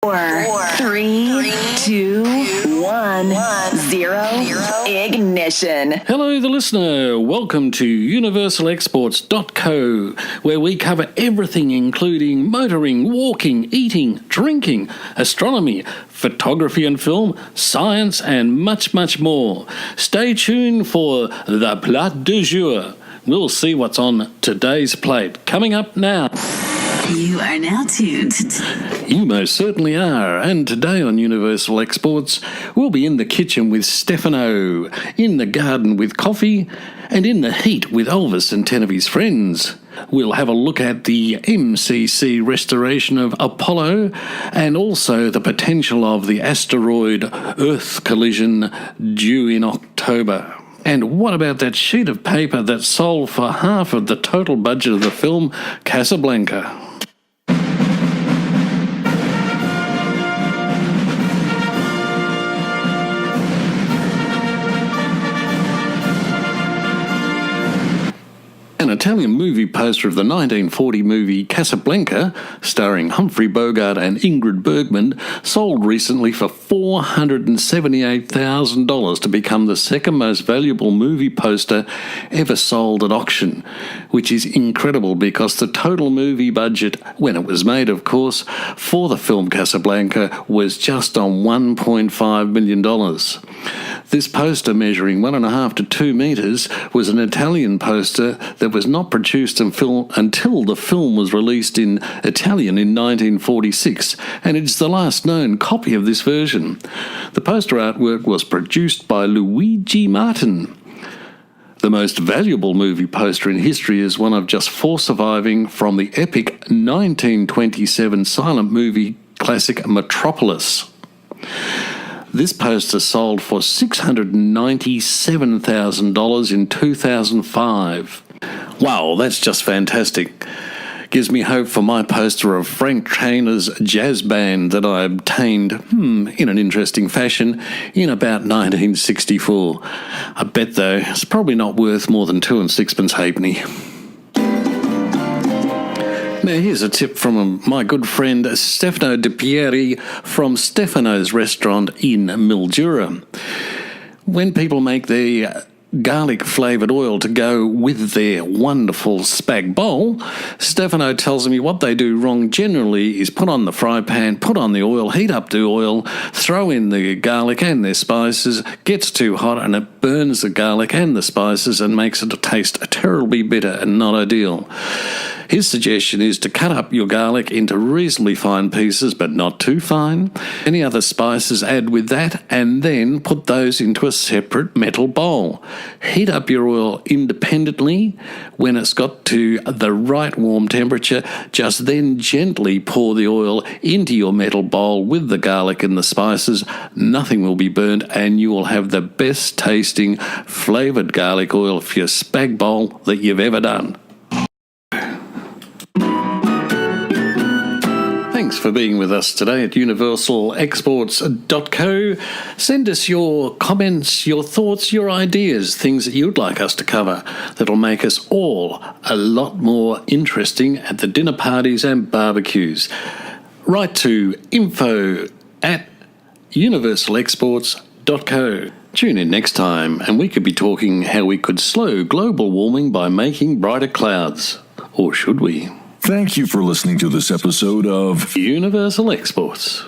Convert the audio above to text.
3, 2, 1, 0, ignition. Hello, the listener. Welcome to universalexports.co, where we cover everything including motoring, walking, eating, drinking, astronomy, photography and film, science, and much, much more. Stay tuned for the Plat du Jour. We'll see what's on today's plate. Coming up now. You are now tuned. You most certainly are. And today on Universal Exports, we'll be in the kitchen with Stefano, in the garden with coffee, and in the heat with Elvis and 10 of his friends. We'll have a look at the MCC restoration of Apollo and also the potential of the asteroid Earth collision due in October. And what about that sheet of paper that sold for half of the total budget of the film Casablanca? An Italian movie poster of the 1940 movie Casablanca, starring Humphrey Bogart and Ingrid Bergman, sold recently for $478,000 to become the second most valuable movie poster ever sold at auction, which is incredible because the total movie budget, when it was made of course, for the film Casablanca was just on $1.5 million. This poster, measuring 1.5 to 2 metres, was an Italian poster that was not produced until the film was released in Italian in 1946, and it's the last known copy of this version. The poster artwork was produced by Luigi Martin. The most valuable movie poster in history is one of just 4 surviving from the epic 1927 silent movie classic Metropolis. This poster sold for $697,000 in 2005. Wow, that's just fantastic. Gives me hope for my poster of Frank Trainor's jazz band that I obtained, in an interesting fashion, in about 1964. I bet, though, it's probably not worth more than 2 6 halfpenny. Now, here's a tip from my good friend Stefano Di Pieri from Stefano's restaurant in Mildura. When people make their garlic flavoured oil to go with their wonderful spag bowl, Stefano tells me what they do wrong generally is put on the fry pan, put on the oil, heat up the oil, throw in the garlic and their spices, gets too hot and it burns the garlic and the spices and makes it taste terribly bitter and not ideal. His suggestion is to cut up your garlic into reasonably fine pieces, but not too fine. Any other spices add with that, and then put those into a separate metal bowl. Heat up your oil independently. When it's got to the right warm temperature, just then gently pour the oil into your metal bowl with the garlic and the spices. Nothing will be burnt, and you will have the best tasting flavoured garlic oil for your spag bowl that you've ever done. Thanks for being with us today at universalexports.co. Send us your comments, your thoughts, your ideas, things that you'd like us to cover that'll make us all a lot more interesting at the dinner parties and barbecues. Write to info@universalexports.co. Tune in next time and we could be talking how we could slow global warming by making brighter clouds. Or should we? Thank you for listening to this episode of Universal Exports.